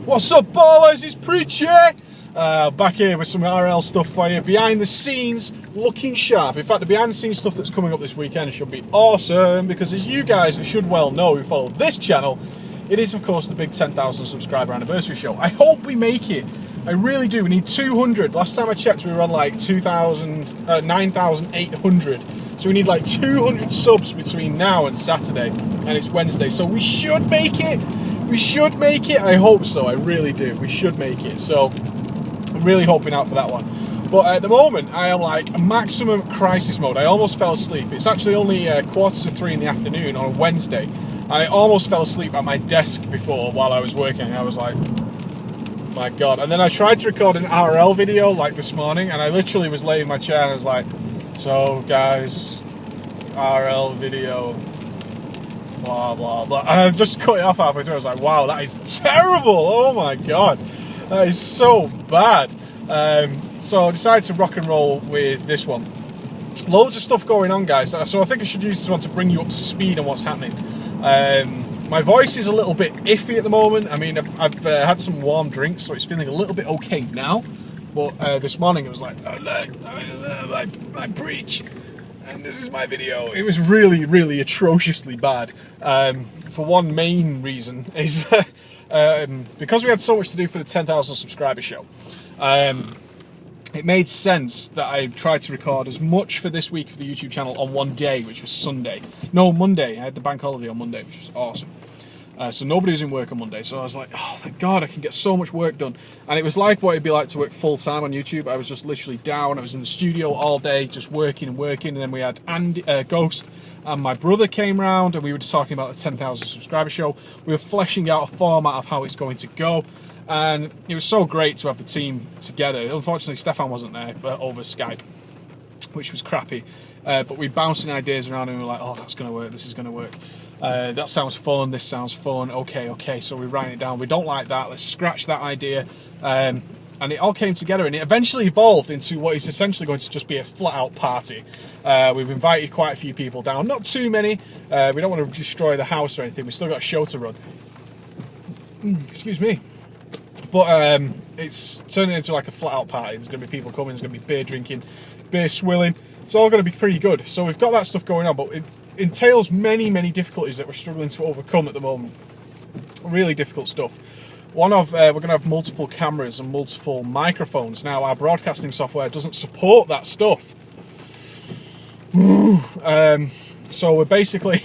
What's up, ballers? It's Preachy! Back here with some RL stuff for you. Behind the scenes, looking sharp. In fact, the behind the scenes stuff that's coming up this weekend should be awesome, because as you guys should well know who follow this channel, it is, of course, the big 10,000 subscriber anniversary show. I hope we make it. I really do. We need 200. Last time I checked, we were on like 9,800. So we need like 200 subs between now and Saturday, and it's Wednesday. So we should make it. We should make it. I hope so. I really do. We should make it. So I'm really hoping out for that one. But at the moment, I am like maximum crisis mode. I almost fell asleep. It's actually only 2:45 in the afternoon on a Wednesday. And I almost fell asleep at my desk before while I was working. I was like, my God. And then I tried to record an RL video like this morning, and I literally was laying in my chair and I was like, so guys, RL video, blah, blah, blah. And I just cut it off halfway through. I was like, wow, that is terrible. Oh my God. That is so bad. So I decided to rock and roll with this one. Loads of stuff going on, guys. So I think I should use this one to bring you up to speed on what's happening. My voice is a little bit iffy at the moment. I mean, I've had some warm drinks, so it's feeling a little bit okay now. But this morning it was like, I preach, and this is my video. It was really, really atrociously bad. For one main reason is because we had so much to do for the 10,000 subscriber show. It made sense that I tried to record as much for this week for the YouTube channel on one day, which was Sunday. No, Monday. I had the bank holiday on Monday, which was awesome. So nobody was in work on Monday, so I was like, oh, thank God, I can get so much work done. And it was like what it'd be like to work full-time on YouTube. I was just literally down. I was in the studio all day, just working and working. And then we had Andy, Ghost, and my brother came round, and we were just talking about the 10,000 subscriber show. We were fleshing out a format of how it's going to go. And it was so great to have the team together. Unfortunately, Stefan wasn't there, but over Skype, which was crappy. But we bouncing ideas around, and we were like, oh, that's going to work, this is going to work. That sounds fun, this sounds fun, okay, so we write it down. We don't like that, let's scratch that idea. And it all came together, and it eventually evolved into what is essentially going to just be a flat-out party. We've invited quite a few people down, not too many. We don't want to destroy the house or anything, we've still got a show to run. Excuse me. But it's turning into like a flat-out party. There's going to be people coming, there's going to be beer drinking, beer swilling. It's all going to be pretty good. So we've got that stuff going on, but it entails many, many difficulties that we're struggling to overcome at the moment. Really difficult stuff. One of, we're going to have multiple cameras and multiple microphones. Now, our broadcasting software doesn't support that stuff. So we're basically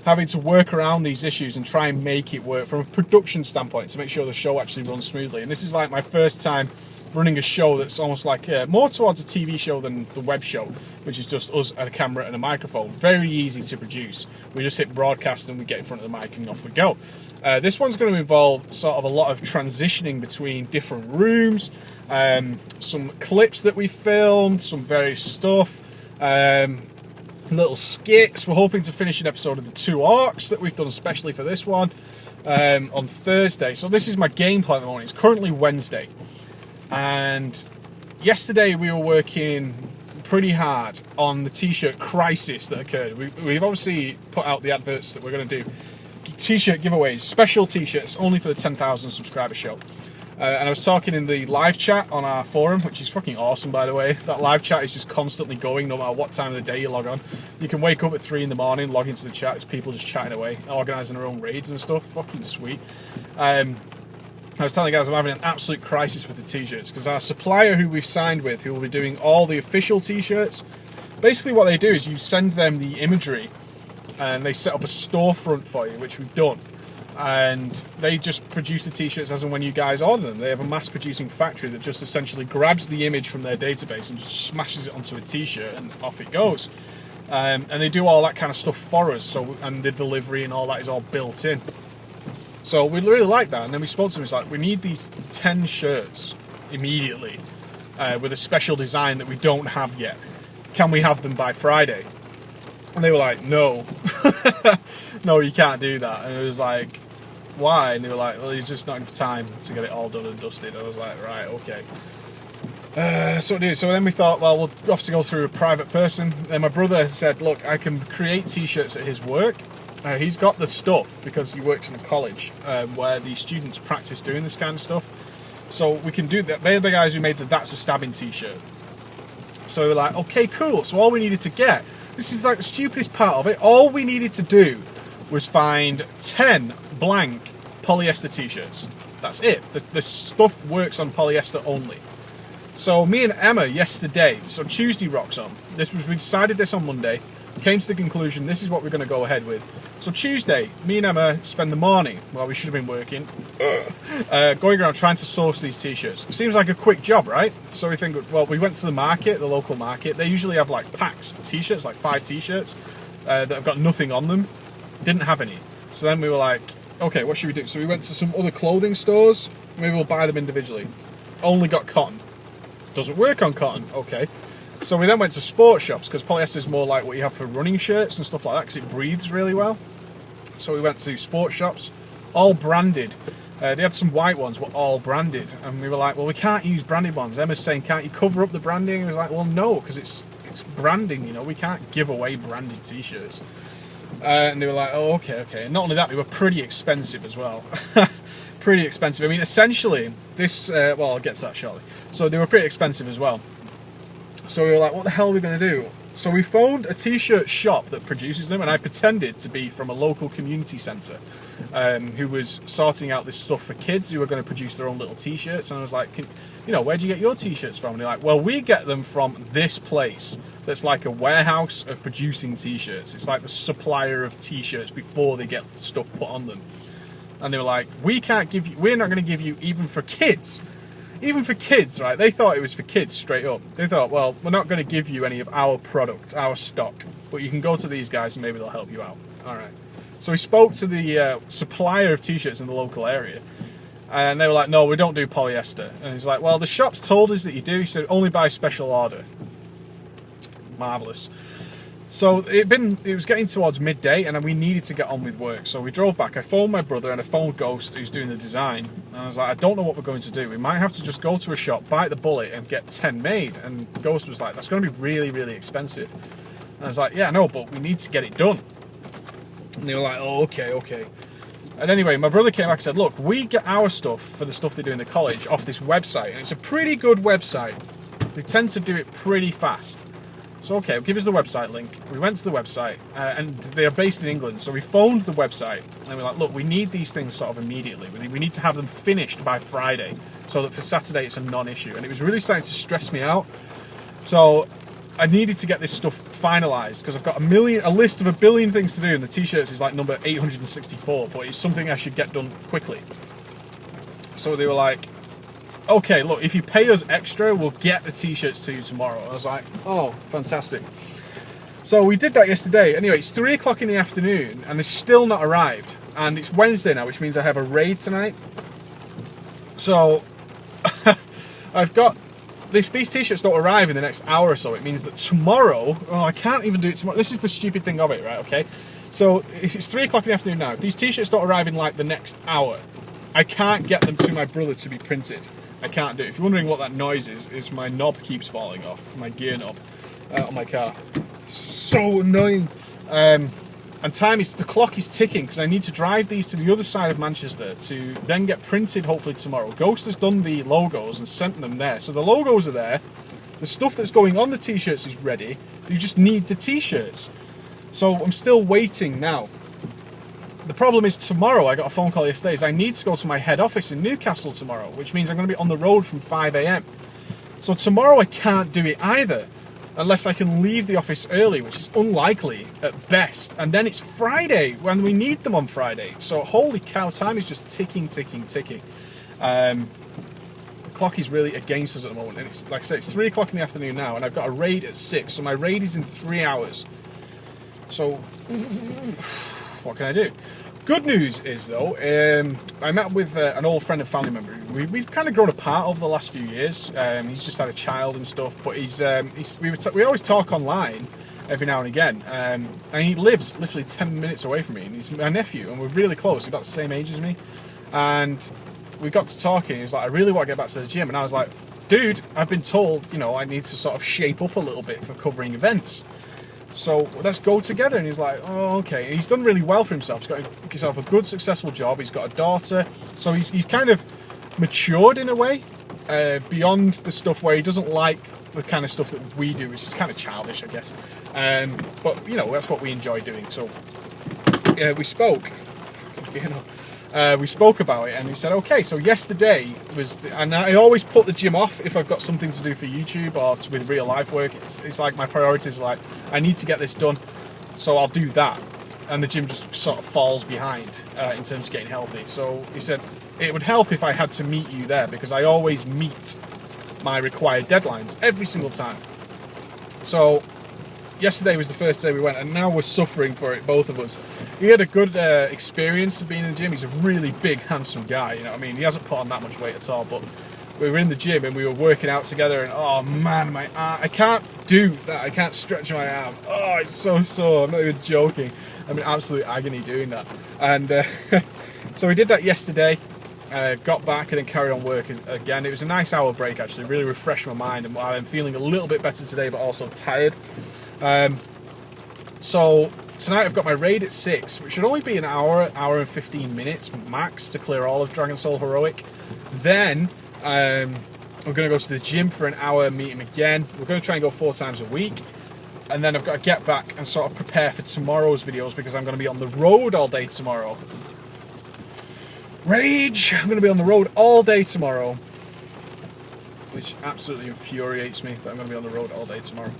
having to work around these issues and try and make it work from a production standpoint to make sure the show actually runs smoothly. And this is like my first time running a show that's almost like more towards a TV show than the web show, which is just us and a camera and a microphone. Very easy to produce. We just hit broadcast and we get in front of the mic and off we go. This one's going to involve sort of a lot of transitioning between different rooms, some clips that we filmed, some various stuff, little skits. We're hoping to finish an episode of the Two Orcs that we've done especially for this one on Thursday. So this is my game plan at the moment. It's currently Wednesday, and yesterday we were working pretty hard on the t-shirt crisis that occurred. We've obviously put out the adverts that we're going to do t-shirt giveaways, special t-shirts only for the 10,000 subscriber show. And I was talking in the live chat on our forum, which is fucking awesome, by the way. That live chat is just constantly going, no matter what time of the day you log on. You can wake up at 3 in the morning, log into the chat, it's people just chatting away, organising their own raids and stuff. Fucking sweet. I was telling you guys I'm having an absolute crisis with the t-shirts, because our supplier who we've signed with, who will be doing all the official t-shirts, basically what they do is you send them the imagery, and they set up a storefront for you, which we've done. And they just produce the t-shirts as and when you guys order them. They have a mass-producing factory that just essentially grabs the image from their database and just smashes it onto a t-shirt, and off it goes. And they do all that kind of stuff for us, so, and the delivery and all that is all built in. So we really like that. And then we spoke to them, it's like, we need these 10 shirts immediately with a special design that we don't have yet. Can we have them by Friday? And they were like, no. No, you can't do that. And it was like, why? And they were like, well, there's just not enough time to get it all done and dusted. And I was like, right, okay. So then we thought, well, we'll have to go through a private person. Then my brother said, look, I can create t-shirts at his work. He's got the stuff because he works in a college where the students practice doing this kind of stuff. So we can do that. They're the guys who made the That's a Stabbing t-shirt. So we were like, okay, cool. So all we needed to get, this is like the stupidest part of it, all we needed to do was find 10 blank polyester t-shirts. That's it. The stuff works on polyester only. So me and Emma yesterday, so Tuesday rocks on. We decided this on Monday. Came to the conclusion this is what we're going to go ahead with. So Tuesday, me and Emma spend the morning, well, we should have been working, going around trying to source these t-shirts. It seems like a quick job, right? So we think, well, we went to the market, the local market. They usually have like packs of t-shirts, like 5 t-shirts that have got nothing on them. Didn't have any. So then we were like, okay, what should we do? So we went to some other clothing stores. Maybe we'll buy them individually. Only got cotton. Doesn't work on cotton. Okay. So we then went to sports shops because polyester is more like what you have for running shirts and stuff like that because it breathes really well. So we went to sports shops, all branded. They had some white ones, but all branded. And we were like, well, we can't use branded ones. Emma's saying, can't you cover up the branding? And we was like, well, no, because it's branding, you know. We can't give away branded t-shirts. And they were like, oh, okay. And not only that, they were pretty expensive as well. Pretty expensive. I mean, essentially, this, well, I'll get to that shortly. So they were pretty expensive as well. So we were like, what the hell are we going to do? So we phoned a t-shirt shop that produces them, and I pretended to be from a local community centre who was sorting out this stuff for kids who were going to produce their own little t-shirts. And I was like, where do you get your t-shirts from? And they're like, well, we get them from this place that's like a warehouse of producing t-shirts. It's like the supplier of t-shirts before they get stuff put on them. And they were like, we're not going to give you even for kids. Even for kids, right? They thought it was for kids straight up. They thought, well, we're not going to give you any of our product, our stock, but you can go to these guys and maybe they'll help you out. All right. So we spoke to the supplier of t-shirts in the local area, and they were like, no, we don't do polyester. And he's like, well, the shop's told us that you do. He said, only by special order. Marvellous. So it was getting towards midday, and we needed to get on with work. So we drove back. I phoned my brother, and I phoned Ghost, who's doing the design. And I was like, I don't know what we're going to do. We might have to just go to a shop, bite the bullet, and get 10 made. And Ghost was like, that's going to be really, really expensive. And I was like, yeah, no, but we need to get it done. And they were like, oh, okay. And anyway, my brother came back and said, look, we get our stuff for the stuff they do in the college off this website. And it's a pretty good website. They tend to do it pretty fast. So, okay, give us the website link. We went to the website, and they are based in England. So we phoned the website, and we're like, look, we need these things sort of immediately. We need to have them finished by Friday, so that for Saturday it's a non-issue. And it was really starting to stress me out. So I needed to get this stuff finalised, because I've got a list of a billion things to do, and the t-shirts is like number 864, but it's something I should get done quickly. So they were like, okay, look, if you pay us extra, we'll get the t-shirts to you tomorrow. I was like, oh, fantastic. So we did that yesterday. Anyway, it's 3 o'clock in the afternoon, and it's still not arrived. And it's Wednesday now, which means I have a raid tonight. So I've got... These t-shirts don't arrive in the next hour or so. It means that tomorrow... Oh, I can't even do it tomorrow. This is the stupid thing of it, right, okay? So if it's 3 o'clock in the afternoon now. If these t-shirts don't arrive in, like, the next hour, I can't get them to my brother to be printed. I can't do it. If you're wondering what that noise is my knob keeps falling off, my gear knob on my car. So annoying. And the clock is ticking because I need to drive these to the other side of Manchester to then get printed hopefully tomorrow. Ghost has done the logos and sent them there. So the logos are there. The stuff that's going on the t-shirts is ready. You just need the t-shirts. So I'm still waiting now. The problem is tomorrow, I got a phone call yesterday, is I need to go to my head office in Newcastle tomorrow, which means I'm going to be on the road from 5 a.m. So tomorrow I can't do it either, unless I can leave the office early, which is unlikely at best. And then it's Friday, when we need them on Friday. So holy cow, time is just ticking. The clock is really against us at the moment. And it's, like I said, it's 3 o'clock in the afternoon now, and I've got a raid at 6. So my raid is in 3 hours. So... what can I do? Good news is, though, I met with an old friend and family member. We've kind of grown apart over the last few years. He's just had a child and stuff, but we always talk online every now and again. And he lives literally 10 minutes away from me, and he's my nephew, and we're really close. He's about the same age as me. And we got to talking. He was like, I really want to get back to the gym. And I was like, dude, I've been told, I need to sort of shape up a little bit for covering events. So let's go together. And he's like, oh, okay. And he's done really well for himself. He's got himself a good, successful job. He's got a daughter. So he's kind of matured in a way, beyond the stuff where he doesn't like the kind of stuff that we do, which is kind of childish, I guess. But, you know, that's what we enjoy doing. So we spoke. We spoke about it, and he said, okay, so yesterday was, and I always put the gym off if I've got something to do for YouTube or with real life work. It's like my priorities are like, I need to get this done, so I'll do that. And the gym just sort of falls behind in terms of getting healthy. So he said, it would help if I had to meet you there, because I always meet my required deadlines every single time. So yesterday was the first day we went, and now we're suffering for it, both of us. He had a good experience of being in the gym. He's a really big, handsome guy, you know what I mean? He hasn't put on that much weight at all, but we were in the gym and we were working out together, and oh man, my arm, I can't do that. I can't stretch my arm. Oh, it's so sore. I'm not even joking. I'm in absolute agony doing that. And so we did that yesterday. Got back and then carried on work again. It was a nice hour break, actually. Really refreshed my mind, and I'm feeling a little bit better today, but also tired. So tonight I've got my raid at 6, which should only be an hour and 15 minutes max to clear all of Dragon Soul Heroic. Then I'm going to go to the gym for an hour, meet him again. We're going to try and go 4 times a week. And then I've got to get back and sort of prepare for tomorrow's videos, because I'm going to be on the road all day tomorrow. Rage! I'm going to be on the road all day tomorrow, which absolutely infuriates me that I'm going to be on the road all day tomorrow.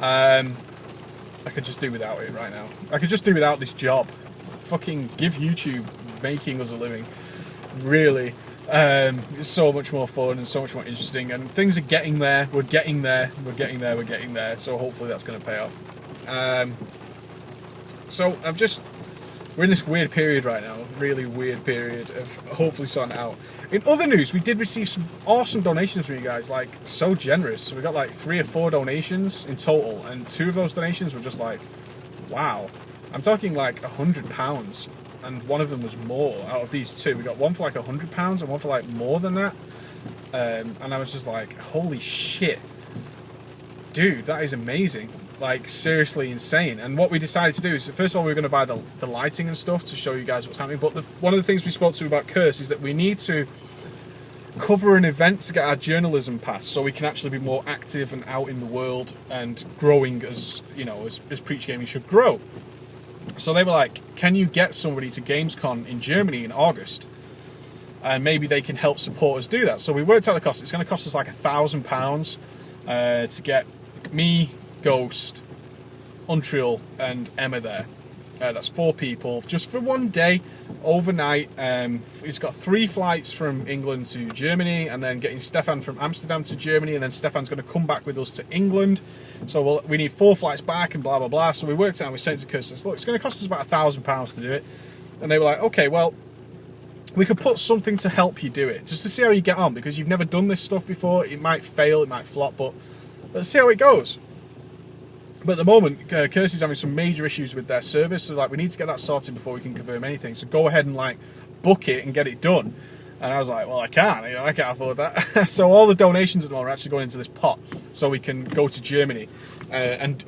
I could just do without it right now. I could just do without this job. Fucking give YouTube making us a living. Really. It's so much more fun and so much more interesting, and things are getting there. We're getting there. We're getting there. We're getting there. So hopefully that's going to pay off. So we're in this weird period right now, really weird period of hopefully sorting it out. In other news, we did receive some awesome donations from you guys, like so generous. We got like 3 or 4 donations in total, and 2 of those donations were just like, wow. I'm talking like £100, and one of them was more out of these 2. We got one for like £100 and one for like more than that. And I was just like, holy shit. Dude, that is amazing. Like, seriously insane. And what we decided to do is, first of all, we were going to buy the lighting and stuff to show you guys what's happening. But one of the things we spoke to about Curse is that we need to cover an event to get our journalism pass, so we can actually be more active and out in the world and growing as, you know, as Preach Gaming should grow. So they were like, can you get somebody to Gamescom in Germany in August? And maybe they can help support us do that. So we worked out the cost. It's going to cost us like £1,000 to get me, Ghost, Untrill and Emma there. That's 4 people just for one day, overnight. He's got 3 flights from England to Germany, and then getting Stefan from Amsterdam to Germany, and then Stefan's going to come back with us to England. So we need 4 flights back and blah blah blah. So we worked out and we sent it to Kirsten. Look, it's going to cost us about £1,000 to do it. And they were like, okay, well, we could put something to help you do it, just to see how you get on, because you've never done this stuff before. It might fail, it might flop, but let's see how it goes. But at the moment, Kirsty's having some major issues with their service, so like we need to get that sorted before we can confirm anything. So go ahead and like book it and get it done. And I was like, well, I can't, you know, I can't afford that. So all the donations at the moment are actually going into this pot, so we can go to Germany and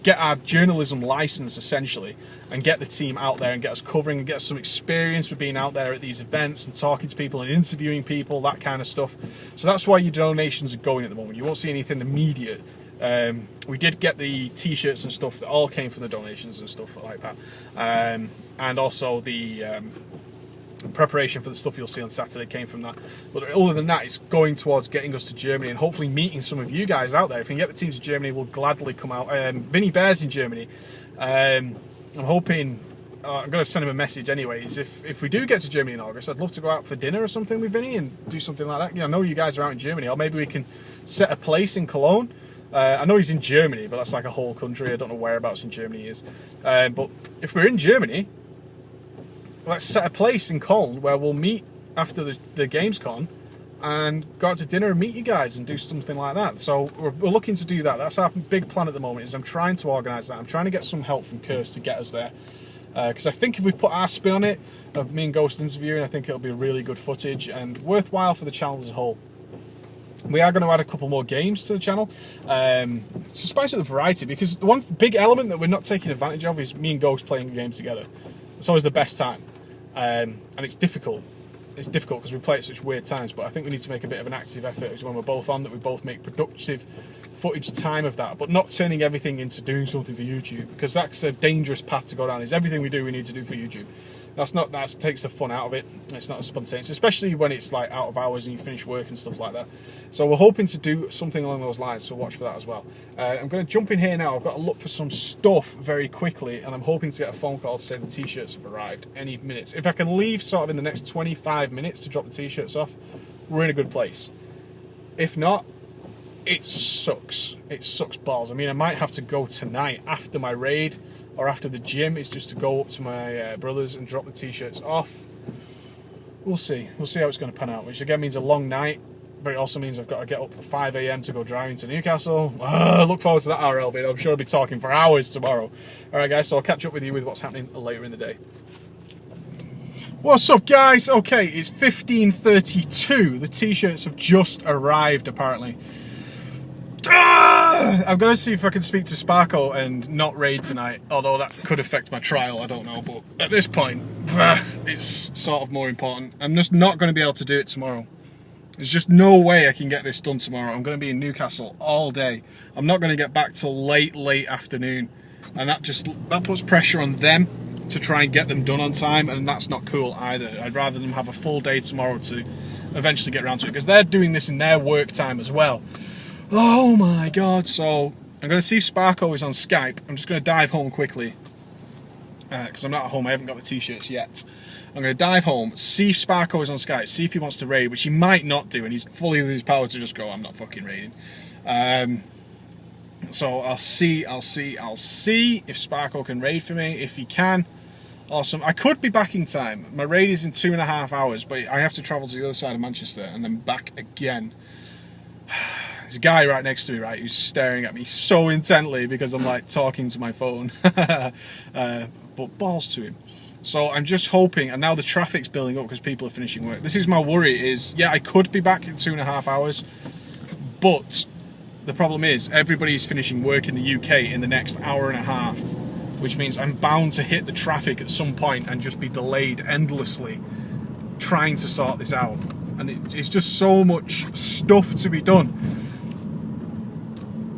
get our journalism license essentially, and get the team out there and get us covering and get us some experience with being out there at these events and talking to people and interviewing people, that kind of stuff. So that's why your donations are going at the moment. You won't see anything immediate. We did get the t-shirts and stuff that all came from the donations and stuff like that, and also the preparation for the stuff you'll see on Saturday came from that. But other than that, it's going towards getting us to Germany and hopefully meeting some of you guys out there. If we can get the team to Germany, we'll gladly come out. Vinny Bear's in Germany. I'm hoping, I'm going to send him a message anyways. If we do get to Germany in August, I'd love to go out for dinner or something with Vinny and do something like that. You know, I know you guys are out in Germany, or maybe we can set a place in Cologne. I know he's in Germany, but that's like a whole country. I don't know whereabouts in Germany he is. But if we're in Germany, let's set a place in Cologne where we'll meet after the Gamescom and go out to dinner and meet you guys and do something like that. So we're looking to do that. That's our big plan at the moment, is I'm trying to organise that. I'm trying to get some help from Curse to get us there. Because I think if we put our spin on it, of me and Ghost interviewing, I think it'll be really good footage and worthwhile for the channel as a whole. We are going to add a couple more games to the channel to spice up the variety, because the one big element that we're not taking advantage of is me and Ghost playing a game together. It's always the best time, and it's difficult. It's difficult because we play at such weird times, but I think we need to make a bit of an active effort is when we're both on, that we both make productive footage time of that, but not turning everything into doing something for YouTube, because that's a dangerous path to go down. Is everything we do we need to do for YouTube. That takes the fun out of it. It's not as spontaneous, especially when it's like out of hours and you finish work and stuff like that. So we're hoping to do something along those lines, so watch for that as well. I'm going to jump in here now. I've got to look for some stuff very quickly, and I'm hoping to get a phone call to say the t-shirts have arrived any minutes. If I can leave sort of in the next 25 minutes to drop the t-shirts off, we're in a good place. If not, it sucks. It sucks balls. I mean, I might have to go tonight after my raid or after the gym. It's just to go up to my brother's and drop the t-shirts off. We'll see. We'll see how it's going to pan out, which again means a long night, but it also means I've got to get up at 5 AM to go driving to Newcastle. Look forward to that RL video. I'm sure I'll be talking for hours tomorrow. Alright guys, so I'll catch up with you with what's happening later in the day. What's up guys? Okay, it's 15:32. The t-shirts have just arrived apparently. I'm going to see if I can speak to Sparko and not raid tonight, although that could affect my trial, I don't know, but at this point, it's sort of more important. I'm just not going to be able to do it tomorrow. There's just no way I can get this done tomorrow. I'm going to be in Newcastle all day. I'm not going to get back till late afternoon, and that puts pressure on them to try and get them done on time, and that's not cool either. I'd rather them have a full day tomorrow to eventually get around to it, because they're doing this in their work time as well. Oh my god. So I'm going to see if Sparko is on Skype. I'm just going to dive home quickly because I'm not at home. I haven't got the t-shirts yet. I'm going to dive home, see if Sparko is on Skype, see if he wants to raid, which he might not do, and he's fully within his power to just go, I'm not fucking raiding. So I'll see if Sparko can raid for me. If he can, awesome. I could be back in time. My raid is in 2.5 hours, but I have to travel to the other side of Manchester and then back again. There's a guy right next to me, right, who's staring at me so intently because I'm like talking to my phone. But balls to him. So I'm just hoping, and now the traffic's building up because people are finishing work. This is my worry is, yeah, I could be back in 2.5 hours, but the problem is everybody's finishing work in the UK in the next hour and a half, which means I'm bound to hit the traffic at some point and just be delayed endlessly trying to sort this out. And it's just so much stuff to be done.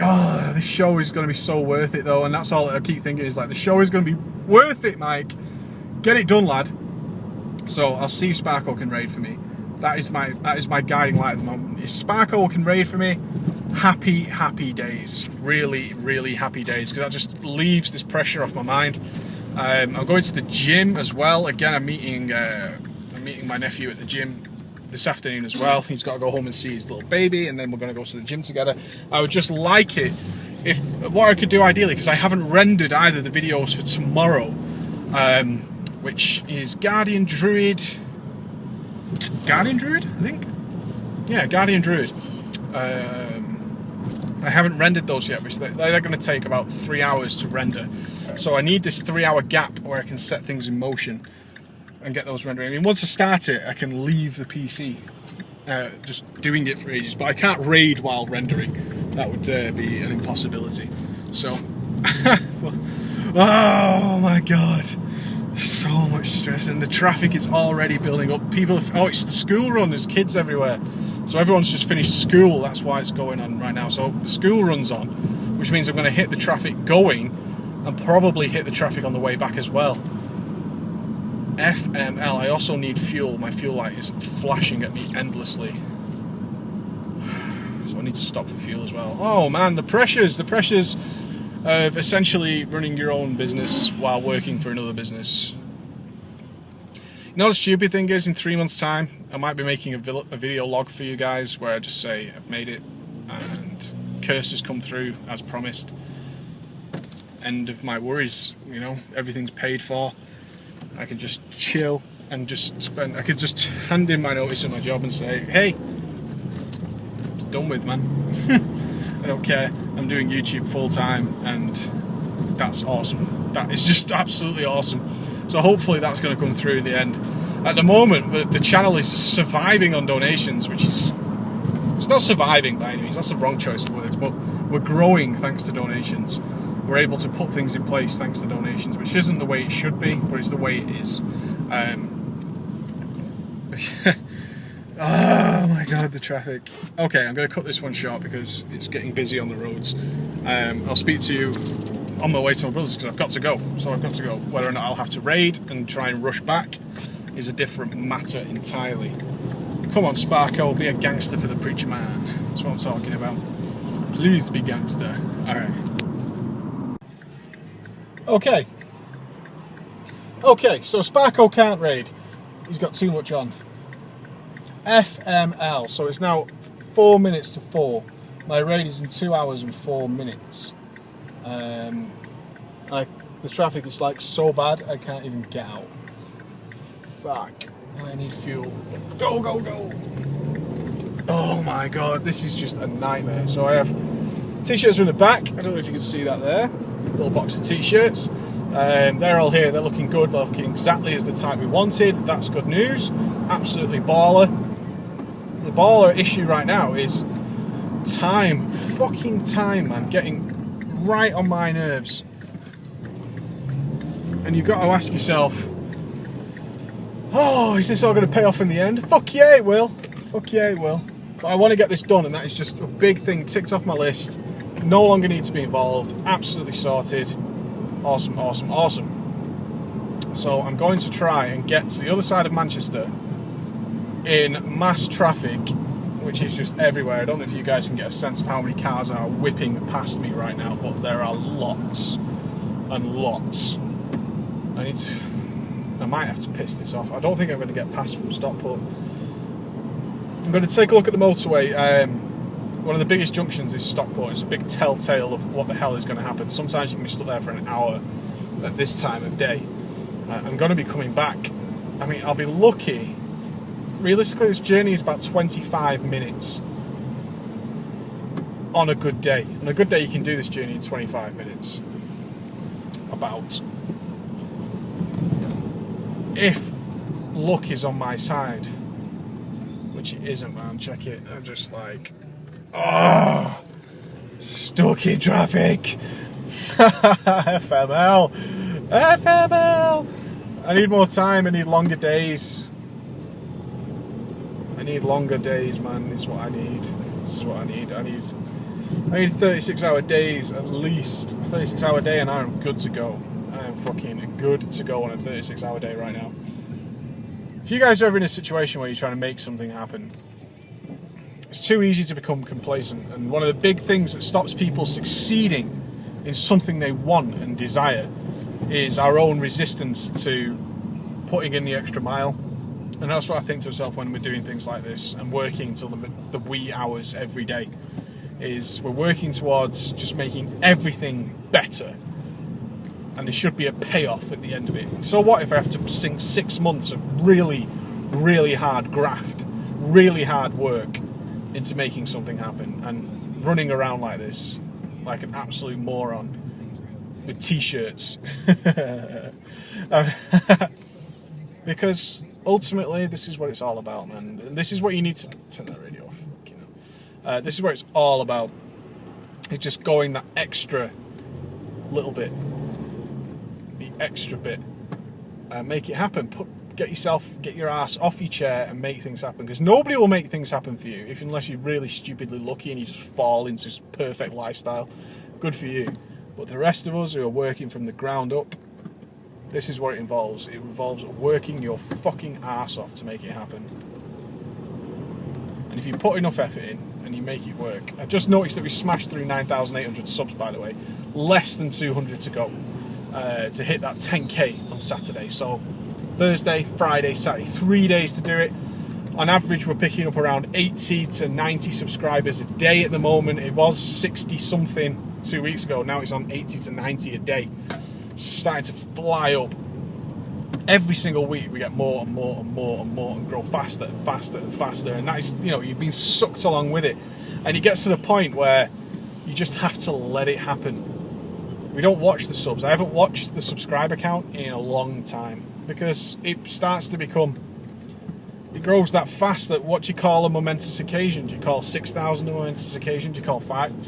Oh, this show is going to be so worth it though, and that's all I keep thinking is like, the show is going to be worth it, Mike. Get it done, lad. So I'll see if Sparko can raid for me. That is my guiding light at the moment. If Sparko can raid for me, happy days. Really, really happy days, because that just leaves this pressure off my mind. I'm going to the gym as well. Again, I'm meeting my nephew at the gym this afternoon as well. He's got to go home and see his little baby, and then we're going to go to the gym together. I would just like it if what I could do ideally, because I haven't rendered either the videos for tomorrow, which is Guardian Druid, I think. Yeah, Guardian Druid. I haven't rendered those yet, which they're going to take about 3 hours to render. So I need this 3-hour gap where I can set things in motion and get those rendering. I mean, once I start it, I can leave the PC just doing it for ages, but I can't raid while rendering. That would be an impossibility. So, oh my god, so much stress, and the traffic is already building up. It's the school run, there's kids everywhere. So everyone's just finished school, that's why it's going on right now. So the school run's on, which means I'm going to hit the traffic going and probably hit the traffic on the way back as well. FML, I also need fuel. My fuel light is flashing at me endlessly. So I need to stop for fuel as well. Oh man, the pressures of essentially running your own business while working for another business. You know, the stupid thing is, in 3 months' time, I might be making a video log for you guys where I just say I've made it and Curse has come through as promised. End of my worries, you know, everything's paid for. I can just chill and I could just hand in my notice at my job and say, hey, it's done with, man. I don't care. I'm doing YouTube full time, and that's awesome. That is just absolutely awesome. So hopefully that's going to come through in the end. At the moment, the channel is surviving on donations, which is It's not surviving by any means, that's the wrong choice of words, but we're growing thanks to donations. We're able to put things in place thanks to donations, which isn't the way it should be, but it's the way it is. Oh my god, the traffic. Okay, I'm going to cut this one short because it's getting busy on the roads. I'll speak to you on my way to my brother's because I've got to go. So I've got to go. Whether or not I'll have to raid and try and rush back is a different matter entirely. Come on, Sparko, be a gangster for the preacher man. That's what I'm talking about. Please be gangster. Alright. Okay, so Sparko can't raid. He's got too much on. FML, so it's now 4 minutes to 4. My raid is in 2 hours and 4 minutes. The traffic is like so bad I can't even get out. Fuck, I need fuel. Go, go, go! Oh my god, this is just a nightmare. So I have t-shirts in the back. I don't know if you can see that there. Little box of t-shirts. They're all here. They're looking good. They're looking exactly as the type we wanted. That's good news. Absolutely baller. The baller issue right now is time. Fucking time, man. Getting right on my nerves. And you've got to ask yourself, oh, is this all going to pay off in the end? Fuck yeah, it will. Fuck yeah, it will. But I want to get this done, and that is just a big thing ticked off my list. No longer need to be involved. Absolutely sorted. Awesome, awesome, awesome. So I'm going to try and get to the other side of Manchester in mass traffic, which is just everywhere. I don't know if you guys can get a sense of how many cars are whipping past me right now, but there are lots and lots. I might have to piss this off. I don't think I'm going to get past from Stockport. I'm going to take a look at the motorway. One of the biggest junctions is Stockport. It's a big telltale of what the hell is going to happen. Sometimes you can be stuck there for an hour at this time of day. I'm going to be coming back. I mean, I'll be lucky. Realistically, this journey is about 25 minutes on a good day. On a good day, you can do this journey in 25 minutes. About. If luck is on my side, which it isn't, man. Check it. I'm just like, oh, stuck in traffic. FML. FML. I need more time. I need longer days. I need longer days, man. This is what I need. This is what I need. I need 36-hour days at least. 36-hour day, and I'm good to go. I am fucking good to go on a 36-hour day right now. If you guys are ever in a situation where you're trying to make something happen, it's too easy to become complacent. And one of the big things that stops people succeeding in something they want and desire is our own resistance to putting in the extra mile. And that's what I think to myself when we're doing things like this and working till the wee hours every day, is we're working towards just making everything better. And there should be a payoff at the end of it. So what if I have to sink 6 months of really, really hard graft, really hard work into making something happen, and running around like this, like an absolute moron, with t-shirts. Because ultimately, this is what it's all about, man. And this is what you need to turn that radio off. This is what it's all about. It's just going that extra little bit, the extra bit, make it happen. Get your ass off your chair and make things happen. Because nobody will make things happen for you unless you're really stupidly lucky and you just fall into this perfect lifestyle. Good for you. But the rest of us who are working from the ground up, this is what it involves. It involves working your fucking ass off to make it happen. And if you put enough effort in and you make it work. I just noticed that we smashed through 9,800 subs, by the way. Less than 200 to go to hit that 10k on Saturday. So Thursday, Friday, Saturday, 3 days to do it. On average, we're picking up around 80 to 90 subscribers a day at the moment. It was 60 something 2 weeks ago. Now it's on 80 to 90 a day. Starting to fly up. Every single week we get more and more and more and more and grow faster and faster and faster. And that is, you know, you've been sucked along with it. And it gets to the point where you just have to let it happen. We don't watch the subs. I haven't watched the subscriber count in a long time because it starts to become It grows that fast that what do you call a momentous occasion? Do you call 6,000 a momentous occasion? Do you call 5,000,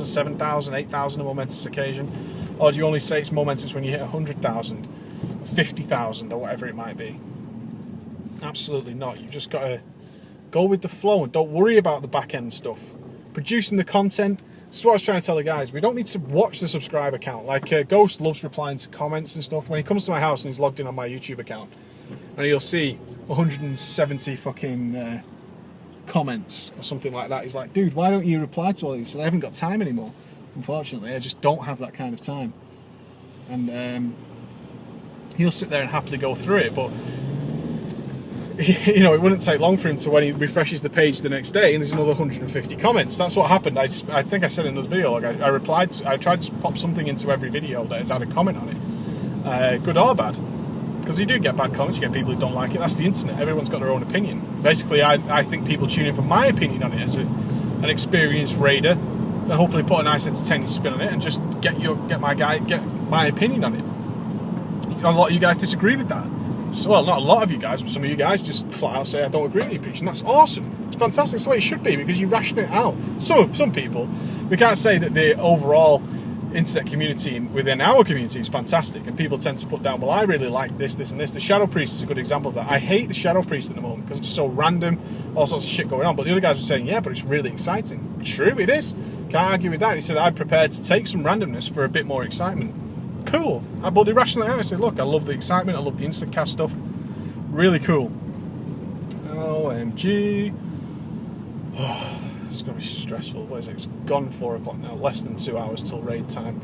7,000, 8,000 a momentous occasion? Or do you only say it's momentous when you hit 100,000, 50,000 or whatever it might be? Absolutely not. You've just got to go with the flow and don't worry about the back end stuff. Producing the content. This is what I was trying to tell the guys. We don't need to watch the subscriber count. Like Ghost loves replying to comments and stuff. When he comes to my house and he's logged in on my YouTube account, and you'll see 170 fucking comments or something like that. He's like, dude, why don't you reply to all these? So I haven't got time anymore. Unfortunately, I just don't have that kind of time. And he'll sit there and happily go through it, but you know, it wouldn't take long for him to, when he refreshes the page the next day and there's another 150 comments. That's what happened. I think I said in this video, like I tried to pop something into every video that had a comment on it, good or bad, because you do get bad comments. You get people who don't like it. That's the internet. Everyone's got their own opinion. Basically, I think people tune in for my opinion on it as an experienced raider, and hopefully put a nice entertaining spin on it and just get my opinion on it. A lot of you guys disagree with that. So, well, not a lot of you guys, but some of you guys just flat out say, I don't agree with your preach, and that's awesome. It's fantastic. It's the way it should be, because you ration it out. Some people, we can't say that the overall internet community within our community is fantastic, and people tend to put down, well, I really like this, and this. The Shadow Priest is a good example of that. I hate the Shadow Priest at the moment because it's so random, all sorts of shit going on, but the other guys were saying, yeah, but it's really exciting. True, it is. Can't argue with that. He said, I'm prepared to take some randomness for a bit more excitement. Cool. I bloody rationally out. I said, look, I love the excitement, I love the Instacast stuff. Really cool. OMG. Oh, it's going to be stressful. What is it? It's gone 4 o'clock now. Less than 2 hours till raid time.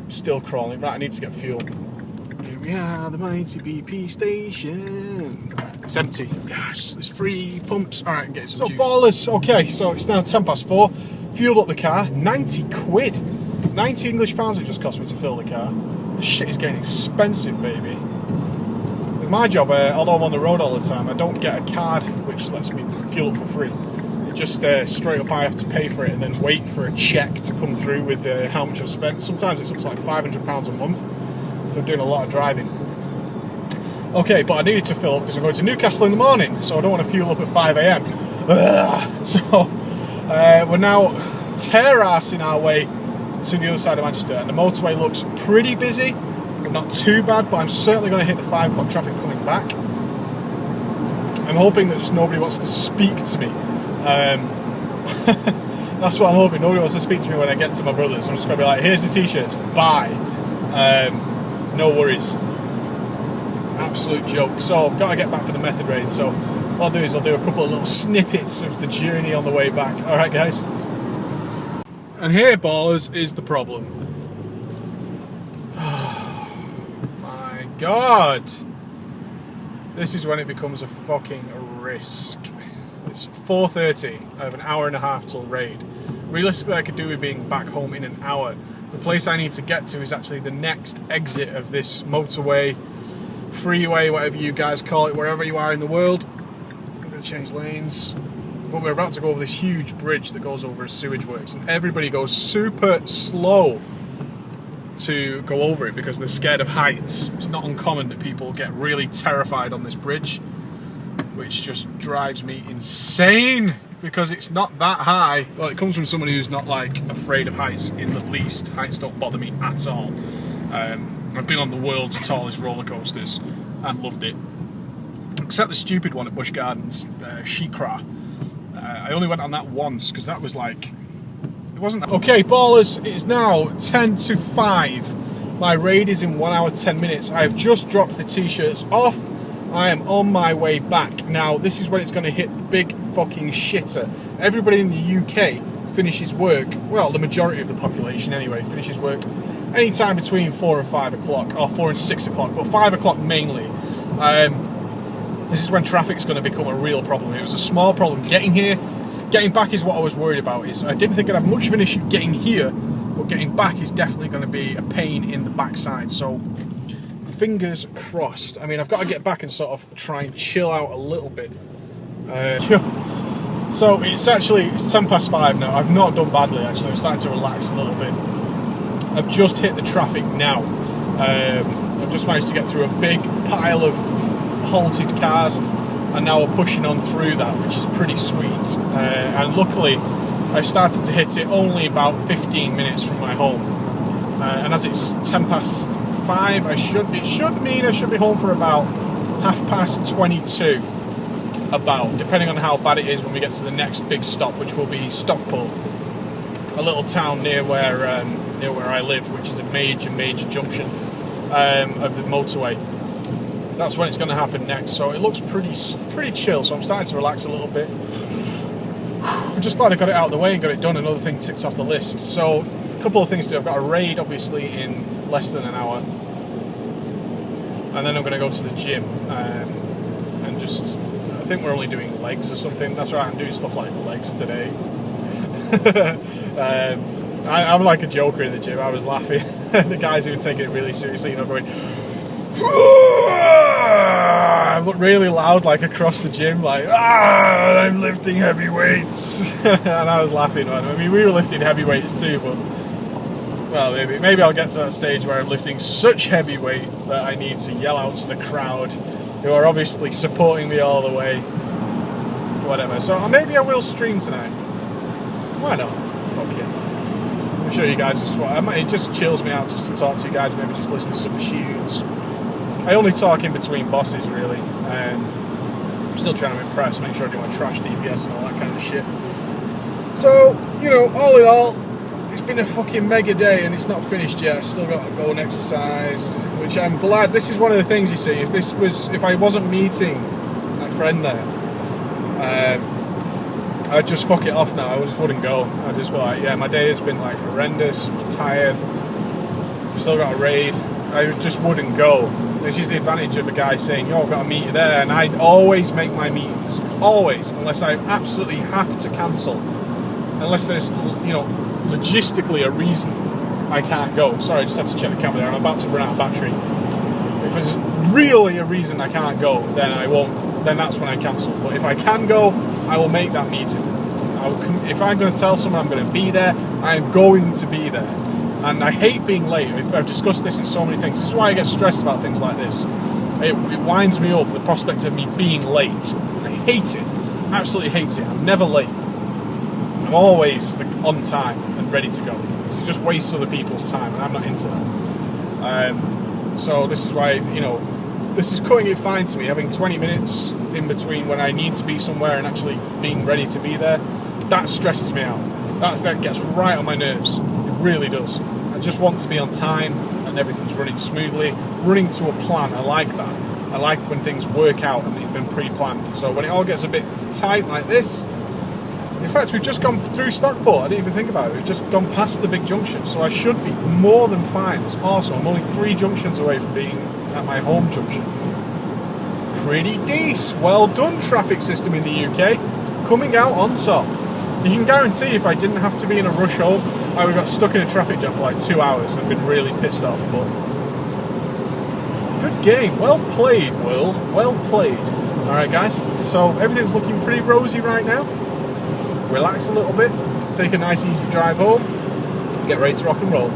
Still crawling. Right, I need to get fuel. Here we are, the mighty BP station. It's empty. Yes, there's 3 pumps. All right, get some juice. So ballers. Okay, so it's now 4:10. Fueled up the car. 90 quid. 90 English pounds it just cost me to fill the car. This shit is getting expensive, baby. With my job, although I'm on the road all the time, I don't get a card which lets me fuel up for free. It just straight up I have to pay for it and then wait for a check to come through with how much I've spent. Sometimes it's up to like £500 a month if I'm doing a lot of driving. Okay, but I needed to fill up because I'm going to Newcastle in the morning, so I don't want to fuel up at 5 AM. So we're now tear-assing our way to the other side of Manchester, and the motorway looks pretty busy, but not too bad, but I'm certainly going to hit the 5 o'clock traffic coming back. I'm hoping that just nobody wants to speak to me. That's what I'm hoping. Nobody wants to speak to me when I get to my brother's. I'm just going to be like, here's the t-shirts, bye. No worries. Absolute joke. So I've got to get back for the method raid, so what I'll do is I'll do a couple of little snippets of the journey on the way back. Alright guys. And here, ballers, is the problem. Oh, my God. This is when it becomes a fucking risk. It's 4:30. I have an hour and a half till raid. Realistically, I could do with being back home in an hour. The place I need to get to is actually the next exit of this motorway, freeway, whatever you guys call it, wherever you are in the world. I'm going to change lanes. But we're about to go over this huge bridge that goes over a sewage works, and everybody goes super slow to go over it because they're scared of heights. It's not uncommon that people get really terrified on this bridge, which just drives me insane because it's not that high. Well, it comes from somebody who's not like afraid of heights in the least. Heights don't bother me at all. I've been on the world's tallest roller coasters and loved it, except the stupid one at Busch Gardens, the Shikra. I only went on that once because that was like, it wasn't. Okay, ballers, it's now 10 to 5. My raid is in 1 hour 10 minutes. I have just dropped the t-shirts off. I am on my way back. Now, this is when it's going to hit the big fucking shitter. Everybody in the UK finishes work, well, the majority of the population anyway, finishes work anytime between 4 and 5 o'clock, or 4 and 6 o'clock, but 5 o'clock mainly. This is when traffic's going to become a real problem. It was a small problem getting here. Getting back is what I was worried about. I didn't think I'd have much of an issue getting here, but getting back is definitely going to be a pain in the backside. So, fingers crossed. I mean, I've got to get back and sort of try and chill out a little bit. So, it's 5:10 now. I've not done badly, actually. I'm starting to relax a little bit. I've just hit the traffic now. I've just managed to get through a big pile of halted cars. and now we're pushing on through that, which is pretty sweet. And luckily, I've started to hit it only about 15 minutes from my home. And as it's 5:10, it should mean I should be home for about 22:30, about, depending on how bad it is when we get to the next big stop, which will be Stockport, a little town near where I live, which is a major junction of the motorway. That's when it's going to happen next. So it looks pretty chill. So I'm starting to relax a little bit. I'm just glad I got it out of the way and got it done. Another thing ticks off the list. So a couple of things to do. I've got a raid, obviously, in less than an hour, and then I'm going to go to the gym and just. I think we're only doing legs or something. That's right. I'm doing stuff like legs today. I'm like a joker in the gym. I was laughing. The guys who were taking it really seriously, going. I look really loud, like across the gym, like I'm lifting heavy weights, and I was laughing. I mean, we were lifting heavy weights too, but well, maybe I'll get to that stage where I'm lifting such heavy weight that I need to yell out to the crowd, who are obviously supporting me all the way. Whatever. So maybe I will stream tonight. Why not? Fuck it. I'm sure you guys it just chills me out to just talk to you guys. Maybe just listen to some tunes. I only talk in between bosses, really. I'm still trying to impress, make sure I do my trash DPS and all that kind of shit. So, all in all, it's been a fucking mega day and it's not finished yet. I still got to go and exercise, which I'm glad. This is one of the things, you see, if I wasn't meeting my friend there, I'd just fuck it off now. I just wouldn't go. I'd just be like, yeah, my day has been like horrendous, I'm tired, I've still got a raid. I just wouldn't go. This is the advantage of a guy saying, yo, I've got to meet you there, and I'd always make my meetings. Always, unless I absolutely have to cancel. Unless there's, logistically a reason I can't go. Sorry, I just had to check the camera there. I'm about to run out of battery. If there's really a reason I can't go, then I won't. Then that's when I cancel. But if I can go, I will make that meeting. If I'm going to tell someone I'm going to be there, I'm going to be there. And I hate being late. I've discussed this in so many things. This is why I get stressed about things like this. It winds me up, the prospect of me being late. I hate it. Absolutely hate it. I'm never late. I'm always on time and ready to go. So it just wastes other people's time, and I'm not into that. So this is why, this is cutting it fine to me. Having 20 minutes in between when I need to be somewhere and actually being ready to be there, that stresses me out. That gets right on my nerves. It really does. I just want to be on time and everything's running smoothly, running to a plan. I like that. I like when things work out and they've been pre-planned. So when it all gets a bit tight like this, in fact, we've just gone through Stockport. I didn't even think about it. We've just gone past the big junction, so I should be more than fine. It's awesome. I'm only 3 junctions away from being at my home junction. Pretty decent. Well done, traffic system in the UK. Coming out on top. You can guarantee if I didn't have to be in a rush home, I would have got stuck in a traffic jam for like 2 hours and been really pissed off. But good game. Well played, world. Well played. Alright, guys. So everything's looking pretty rosy right now. Relax a little bit. Take a nice, easy drive home. Get ready to rock and roll.